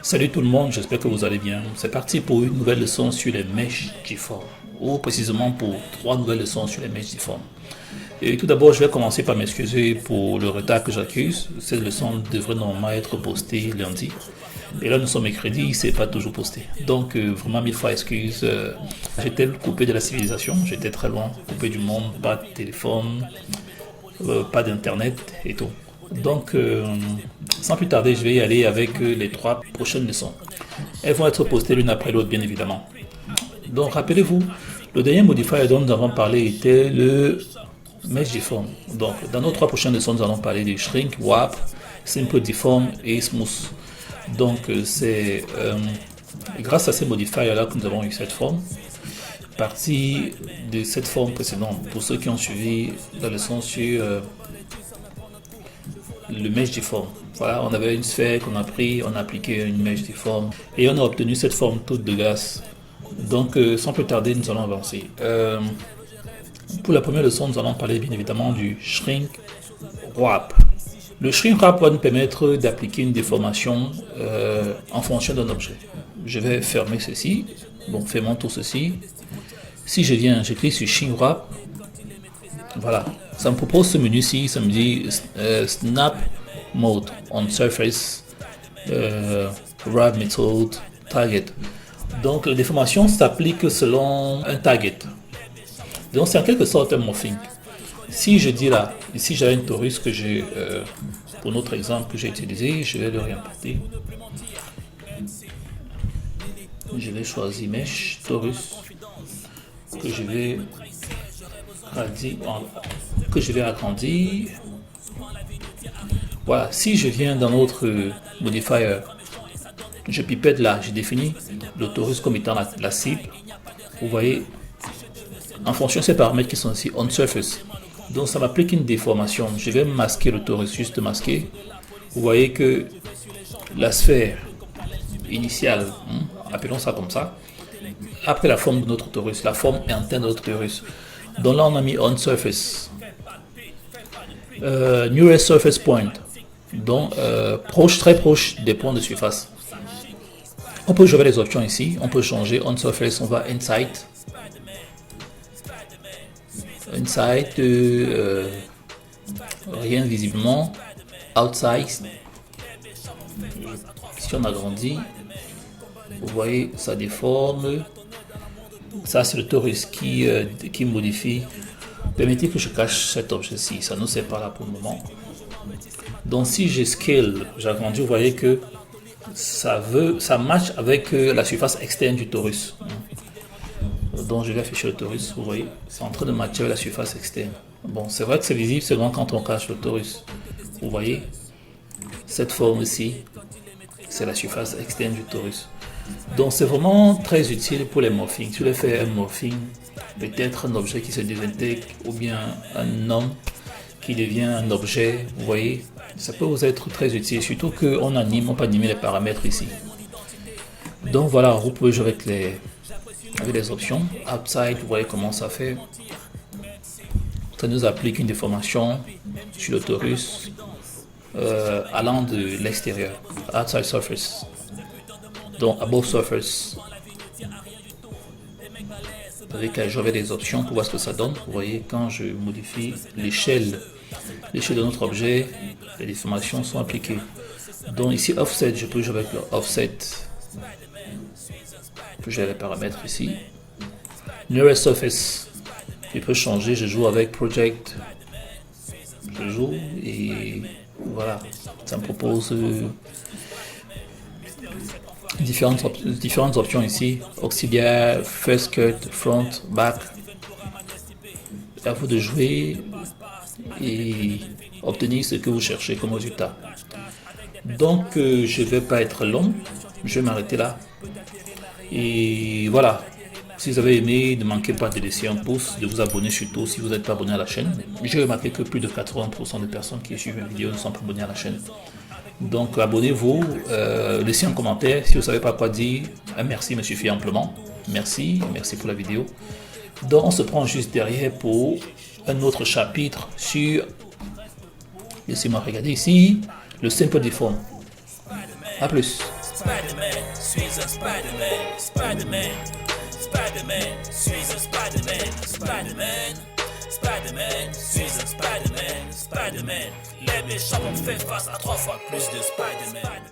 Salut tout le monde, j'espère que vous allez bien. C'est parti pour une nouvelle leçon sur les mèches difformes, ou précisément pour trois nouvelles leçons sur les mèches difformes. Et tout d'abord, je vais commencer par m'excuser pour le retard que j'accuse. Cette leçon devrait normalement être postée lundi. Et là, nous sommes mercredi, c'est pas toujours posté. Donc, vraiment, mille fois excuses. J'étais coupé de la civilisation, j'étais très loin, coupé du monde, pas de téléphone, pas d'internet et tout. Donc, sans plus tarder, je vais y aller avec les trois prochaines leçons. Elles vont être postées l'une après l'autre, bien évidemment. Donc, rappelez-vous, le dernier modifier dont nous avons parlé était le mesh deform. Donc, dans nos trois prochaines leçons, nous allons parler du shrink, warp, simple deform et smooth. Donc, c'est grâce à ces modifiers-là que nous avons eu cette forme. Partie de cette forme précédente, pour ceux qui ont suivi la leçon sur le mesh difform. Voilà, on avait une sphère qu'on a pris, on a appliqué une mesh difform et on a obtenu cette forme toute de glace. Donc, sans plus tarder, nous allons avancer. Pour la première leçon, nous allons parler bien évidemment du shrink wrap. Le shrink wrap va nous permettre d'appliquer une déformation en fonction d'un objet. Je vais fermer ceci. Bon, fermons tout ceci. Si je viens, je clique sur shrink wrap. Voilà, ça me propose ce menu-ci, ça me dit Snap Mode on Surface, Wrap Method, Target. Donc la déformation s'applique selon un target. Donc c'est en quelque sorte un morphing. Si je dis là, ici j'ai un torus que j'ai, pour notre exemple que j'ai utilisé, je vais le réimporter. Je vais choisir Mesh, Torus, que je vais agrandir. Voilà, si je viens dans notre modifier, je pipette là, je définis le torus comme étant la cible. Vous voyez, en fonction de ces paramètres qui sont ici, on surface. Donc ça m'applique une déformation. Je vais masquer le torus, juste masquer. Vous voyez que la sphère initiale, appelons ça comme ça, après la forme de notre torus, la forme interne de notre torus. Donc là on a mis on surface, nearest surface point, donc très proche des points de surface. On peut jouer les options ici, on peut changer on surface, on va inside, rien visiblement, outside, si on agrandit, vous voyez ça déforme. Ça, c'est le torus qui modifie. Permettez que je cache cet objet-ci. Ça nous sépare là pour le moment. Donc, si je scale, j'agrandis, vous voyez que ça match avec la surface externe du torus. Donc, je vais afficher le torus. Vous voyez, c'est en train de matcher avec la surface externe. Bon, c'est vrai que c'est visible seulement quand on cache le torus. Vous voyez, cette forme ici, c'est la surface externe du torus. Donc c'est vraiment très utile pour les morphings. Si vous voulez faire un morphing, peut-être un objet qui se désintègre ou bien un homme qui devient un objet, vous voyez, ça peut vous être très utile, surtout qu'on anime, on peut animer les paramètres ici. Donc voilà, vous pouvez jouer avec les options. Outside, vous voyez comment ça fait. Ça nous applique une déformation sur le torus allant de l'extérieur. Outside surface. Donc, above surface, avec j'avais des options pour voir ce que ça donne. Vous voyez, quand je modifie l'échelle de notre objet, les déformations sont appliquées. Donc ici, offset, je peux jouer avec le offset. Je peux jouer les paramètres ici. Nearest surface, je peux changer, je joue avec project. Je joue et voilà, ça me propose différentes options ici, auxiliaire, first cut, front, back. À vous de jouer et obtenir ce que vous cherchez comme résultat. Donc je vais pas être long, je vais m'arrêter là. Et voilà, si vous avez aimé, ne manquez pas de laisser un pouce, de vous abonner surtout si vous n'êtes pas abonné à la chaîne. J'ai remarqué que plus de 80% des personnes qui suivent mes vidéos ne sont pas abonnées à la chaîne. Donc abonnez-vous, laissez un commentaire si vous ne savez pas quoi dire. Un merci me suffit amplement. Merci pour la vidéo. Donc on se prend juste derrière pour un autre chapitre sur, laissez-moi regarder ici, le simple deform. A plus. Spider-Man, suis un Spider-Man, Spider-Man, Spider-Man, suis un Spider-Man, Spider-Man, Spider-Man, suis un Spider-Man, Spider-Man. Les méchants ont fait face à 3 fois plus de Spider-Man.